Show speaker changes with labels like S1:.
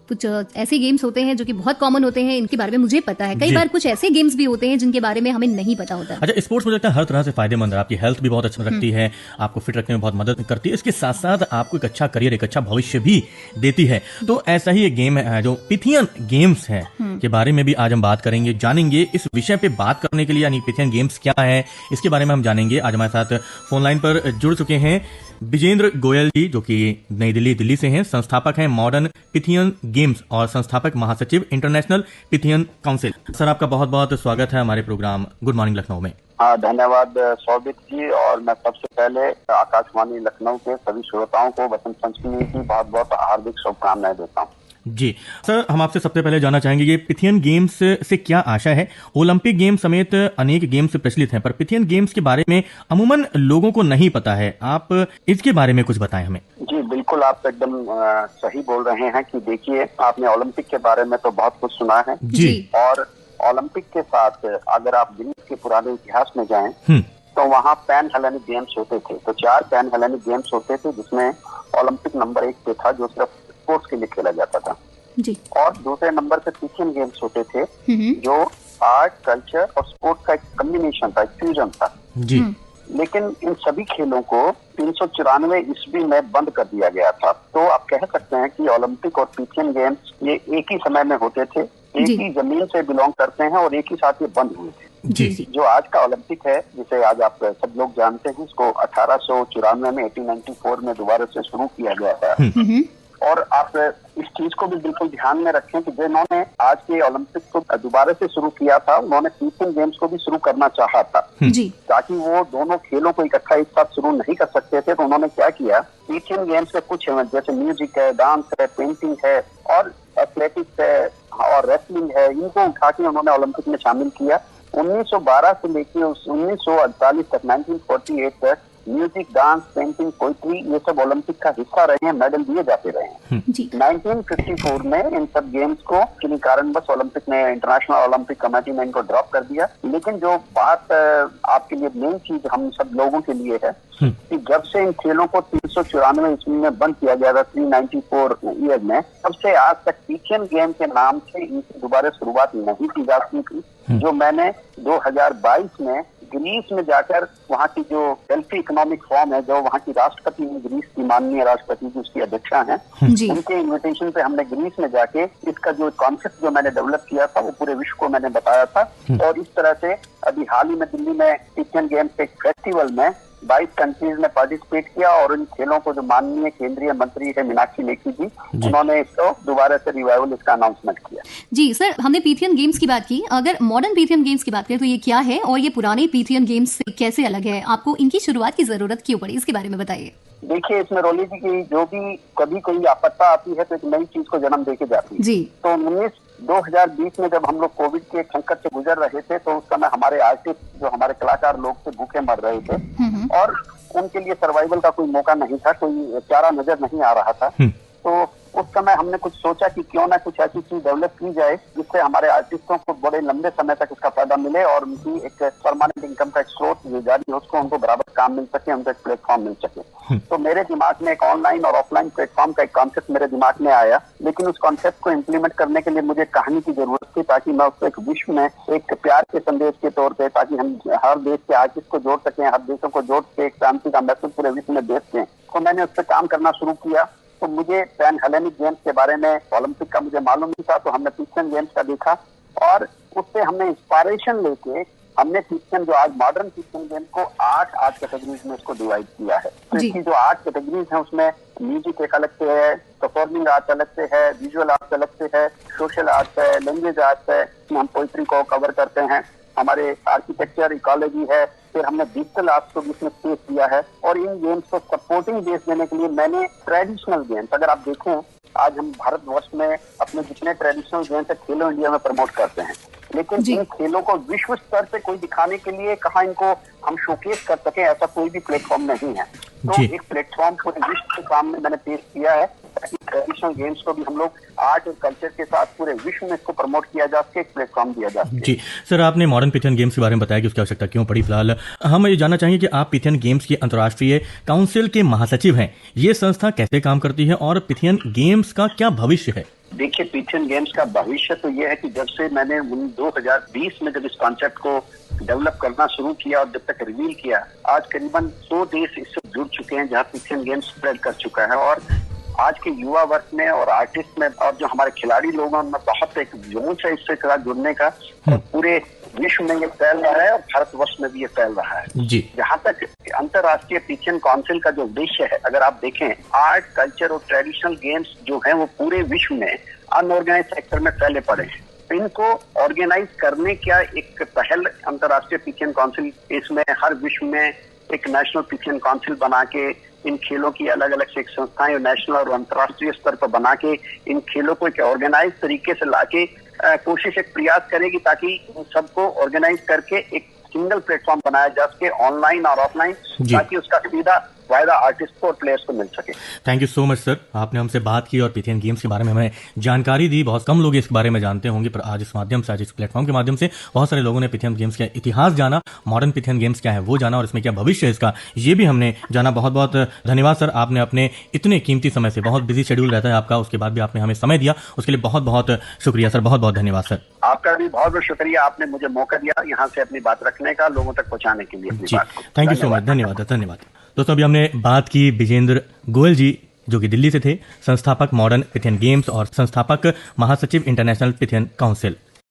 S1: कुछ ऐसे गेम्स होते हैं जो कि बहुत कॉमन होते हैं, इनके बारे में मुझे पता है। कई बार कुछ ऐसे गेम्स भी होते हैं जिनके बारे में हमें नहीं पता होता।
S2: अच्छा, स्पोर्ट्स मुझे लगता है हर तरह से फायदेमंद है, आपकी हेल्थ भी बहुत अच्छा रखती है, आपको फिट रखने में बहुत मदद करती है, इसके साथ साथ आपको एक अच्छा करियर, एक अच्छा भविष्य भी देती है। तो ऐसा ही एक गेम है जो पिथियन गेम्स है, के बारे में भी आज हम बात करेंगे, जानेंगे। इस विषय पे बात करने के लिए, यानी पिथियन गेम्स क्या है, इसके बारे में हम जानेंगे। आज हमारे साथ फोन लाइन पर जुड़ चुके हैं विजेंद्र गोयल जी, जो कि नई दिल्ली से हैं, संस्थापक हैं मॉडर्न पिथियन गेम्स और संस्थापक महासचिव इंटरनेशनल पिथियन काउंसिल। सर, आपका बहुत बहुत स्वागत है हमारे प्रोग्राम गुड मॉर्निंग लखनऊ में।
S3: धन्यवाद सौबित जी, और मैं सबसे पहले आकाशवाणी लखनऊ के सभी श्रोताओं को बसंत पंचमी की बहुत बहुत हार्दिक शुभकामनाएं देता हूँ।
S2: जी सर, हम आपसे सबसे पहले जानना चाहेंगे ये पिथियन गेम्स से क्या आशा है। ओलंपिक गेम समेत अनेक गेम्स प्रचलित हैं, पर पिथियन गेम्स के बारे में अमूमन लोगों को नहीं पता है। आप इसके बारे में कुछ बताएं हमें।
S3: जी बिल्कुल, आप एकदम सही बोल रहे हैं कि देखिए, आपने ओलंपिक के बारे में तो बहुत कुछ सुना है
S2: जी,
S3: और ओलंपिक के साथ अगर आप ग्रीस के पुराने इतिहास में जाएं तो वहाँ पैन हेलेनिक गेम्स होते थे। तो 4 पैन हेलेनिक गेम्स होते थे, जिसमें ओलंपिक नंबर 1 पे था, जो सिर्फ स्पोर्ट्स के लिए खेला जाता था
S1: जी।
S3: और दूसरे नंबर पे पिथियन गेम्स होते थे, जो आर्ट, कल्चर और स्पोर्ट्स का एक कॉम्बिनेशन था, एक फ्यूजन था
S2: जी।
S3: लेकिन इन सभी खेलों को 394 ईस्वी में बंद कर दिया गया था। तो आप कह सकते हैं कि ओलंपिक और पिथियन गेम्स ये एक ही समय में होते थे, एक ही जमीन से बिलोंग करते हैं और एक ही साथ ये बंद हुए थे
S2: जी।
S3: जो आज का ओलंपिक है, जिसे आज आप सब लोग जानते हैं, इसको 1894 में 1894 में दोबारा से शुरू किया गया था। और आप इस चीज को भी बिल्कुल ध्यान में रखें कि जिन्होंने आज के ओलंपिक को दोबारा से शुरू किया था, उन्होंने पिथियन गेम्स को भी शुरू करना चाहा था
S1: जी।
S3: ताकि वो दोनों खेलों को इकट्ठा एक साथ शुरू नहीं कर सकते थे। तो उन्होंने क्या किया, पिथियन गेम्स के कुछ जैसे म्यूजिक है, डांस है, पेंटिंग है और एथलेटिक्स है और रेसलिंग है, इनको उठा के उन्होंने ओलंपिक में शामिल किया। 1912 से लेकर 1948 तक, 1948 तक म्यूजिक, डांस, पेंटिंग, पोइट्री, ये सब ओलंपिक का हिस्सा रहे हैं, मेडल दिए जाते रहे हैं। 1954 में इन सब गेम्स को किसी कारणवश ओलंपिक ने, इंटरनेशनल ओलंपिक कमेटी ने इनको ड्रॉप कर दिया। लेकिन जो बात आपके लिए मेन चीज हम सब लोगों के लिए है कि जब से इन खेलों को 394 ईस्वी में बंद किया गया था, 394 ईयर में, तब से आज तक पिथियन गेम के नाम से इनकी दोबारा शुरुआत नहीं की जा सकी थी। जो मैंने 2022 में ग्रीस में जाकर वहाँ की जो हेल्थी इकोनॉमिक फॉर्म है, जो वहाँ की राष्ट्रपति, ग्रीस की माननीय राष्ट्रपति जी उसकी अध्यक्षा हैं, उनके इन्विटेशन पे हमने ग्रीस में जाके इसका जो कॉन्सेप्ट जो मैंने डेवलप किया था वो पूरे विश्व को मैंने बताया था। और इस तरह से अभी हाल ही में दिल्ली में पिथियन गेम्स के फेस्टिवल में 22 कंट्रीज ने पार्टिसिपेट किया और इन खेलों को जो माननीय केंद्रीय मंत्री है मीनाक्षी लेखी जी, उन्होंने इसको दोबारा से रिवाइवल, इसका अनाउंसमेंट किया।
S1: जी सर, हमने पिथियन गेम्स की बात की, अगर मॉडर्न पिथियन गेम्स की बात करें तो ये क्या है और ये पुराने पिथियन गेम्स से कैसे अलग है? आपको इनकी शुरुआत की जरूरत क्यों पड़ी, इसके बारे में बताइए।
S3: देखिए, इसमें रोली जी की जो भी कभी कोई आपत्ता आती है तो एक नई चीज को जन्म देके जाती है जी। तो 2020 में जब हम लोग कोविड के संकट से गुजर रहे थे, तो उस समय हमारे आर्टिस्ट, जो हमारे कलाकार लोग थे, भूखे मर रहे थे और उनके लिए सर्वाइवल का कोई मौका नहीं था, कोई चारा नजर नहीं आ रहा था। तो उस समय हमने कुछ सोचा कि क्यों ना कुछ ऐसी चीज डेवलप की जाए जिससे हमारे आर्टिस्टों को बड़े लंबे समय तक इसका फायदा मिले और उनकी एक परमानेंट इनकम का एक स्रोत जो जारी हो, उसको उनको बराबर काम मिल सके, उनको एक प्लेटफॉर्म मिल सके। तो मेरे दिमाग में एक ऑनलाइन और ऑफलाइन प्लेटफॉर्म का एक कॉन्सेप्ट मेरे दिमाग में आया, लेकिन उस कॉन्सेप्ट को इम्प्लीमेंट करने के लिए मुझे कहानी की जरूरत थी, ताकि मैं उसको एक विश्व में एक प्यार के संदेश के तौर पे, ताकि हम हर देश के आर्टिस्ट को जोड़ सकें, हर देशों को जोड़ के एक क्रांति का मैसेज पूरे विश्व में दे सकें। तो मैंने उस पर काम करना शुरू किया। तो मुझे पैन हेलेनिक गेम्स के बारे में, ओलंपिक का मुझे मालूम नहीं था, तो हमने पिथियन गेम्स का देखा और उससे हमने इंस्पायरेशन लेके हमने पिथियन, जो आज मॉडर्न पिथियन गेम को 8 कैटेगरीज में इसको डिवाइड किया है। तो इसकी जो 8 कैटेगरीज हैं उसमें म्यूजिक एक अलग से है, परफॉर्मिंग आर्ट अलग से है, विजुअल आर्ट अलग से है, सोशल आर्ट है, लैंग्वेज आर्ट है, हम पोइट्री को कवर करते हैं, हमारे आर्किटेक्चर, इकोलॉजी है, फिर हमने डिजिटल आर्ट्स को भी इसमें स्पेस दिया है। और इन गेम्स को सपोर्टिंग बेस देने के लिए मैंने ट्रेडिशनल गेम्स, अगर आप देखें आज हम भारतवर्ष में अपने जितने ट्रेडिशनल गेम्स है खेलो इंडिया में प्रमोट करते हैं, लेकिन इन खेलों को विश्व स्तर पे कोई दिखाने के लिए कहाँ इनको हम शोकेस कर सके, ऐसा कोई भी प्लेटफॉर्म नहीं है। तो एक प्लेटफॉर्म पूरे विश्व के सामने मैंने पेश किया है ताकि ट्रेडिशनल गेम्स को भी हम लोग आर्ट और कल्चर के साथ पूरे विश्व में इसको प्रमोट किया जा सके, एक प्लेटफॉर्म दिया जा सके।
S2: जी सर, आपने मॉडर्न पिथियन गेम्स के बारे में बताया कि उसकी आवश्यकता क्यों पड़ी। फिलहाल हम ये जानना चाहेंगे कि आप पिथियन गेम्स की अंतर्राष्ट्रीय काउंसिल के महासचिव हैं। ये संस्था कैसे काम करती है और पिथियन गेम्स का क्या भविष्य है?
S3: देखिए, पीथियन गेम्स का भविष्य तो ये है कि जब से मैंने 2020 में जब इस कॉन्सेप्ट को डेवलप करना शुरू किया और जब तक रिवील किया, आज करीबन 100 देश इससे जुड़ चुके हैं जहां पीथियन गेम्स स्प्रेड कर चुका है। और आज के युवा वर्ग में और आर्टिस्ट में और जो हमारे खिलाड़ी लोग हैं उनमें बहुत एक जोश है इससे साथ जुड़ने का, और पूरे विश्व में ये फैल रहा है और भारतवर्ष में भी ये फैल रहा है
S2: जी।
S3: जहाँ तक अंतर्राष्ट्रीय पीथियन काउंसिल का जो उद्देश्य है, अगर आप देखें, आर्ट, कल्चर और ट्रेडिशनल गेम्स जो है वो पूरे विश्व में अनऑर्गेनाइज सेक्टर में फैले पड़े हैं। इनको ऑर्गेनाइज करने क्या एक पहल अंतर्राष्ट्रीय पीथियन काउंसिल, इसमें हर विश्व में एक नेशनल पीथियन काउंसिल बना के इन खेलों की अलग अलग से संस्थाएं नेशनल और अंतर्राष्ट्रीय स्तर पर बना के इन खेलों को एक ऑर्गेनाइज तरीके से लाके कोशिश एक प्रयास करेगी ताकि सबको ऑर्गेनाइज करके एक सिंगल प्लेटफॉर्म बनाया जा सके, ऑनलाइन और ऑफलाइन, ताकि उसका सीधा फायदा आर्टिस्ट को और प्लेयर्स को मिल सके।
S2: Thank you so much sir, आपने हमसे बात की और पीथियन गेम्स के बारे में हमें जानकारी दी। बहुत कम लोग इसके बारे में जानते होंगे, पर आज इस माध्यम से, आज इस प्लेटफॉर्म के माध्यम से बहुत सारे लोगों ने पीथियन गेम्स का इतिहास जाना, मॉडर्न पीथियन गेम्स क्या है वो जाना, और इसमें क्या भविष्य है इसका ये भी हमने जाना। बहुत बहुत धन्यवाद सर, आपने अपने इतने कीमती समय से, बहुत बिजी शेड्यूल रहता है आपका, उसके बाद भी आपने हमें समय दिया, उसके लिए बहुत बहुत शुक्रिया सर, बहुत बहुत धन्यवाद सर।
S3: आपका भी बहुत बहुत शुक्रिया, आपने मुझे मौका दिया यहाँ से अपनी बात रखने का, लोगों तक पहुँचाने के लिए अपनी बात को।
S2: थैंक यू सो मच, धन्यवाद धन्यवाद। दोस्तों, अभी हमने बात की विजेंद्र गोयल जी, जो कि दिल्ली से थे, संस्थापक मॉडर्न पीथियन गेम्स और संस्थापक महासचिव इंटरनेशनल पीथियन काउंसिल।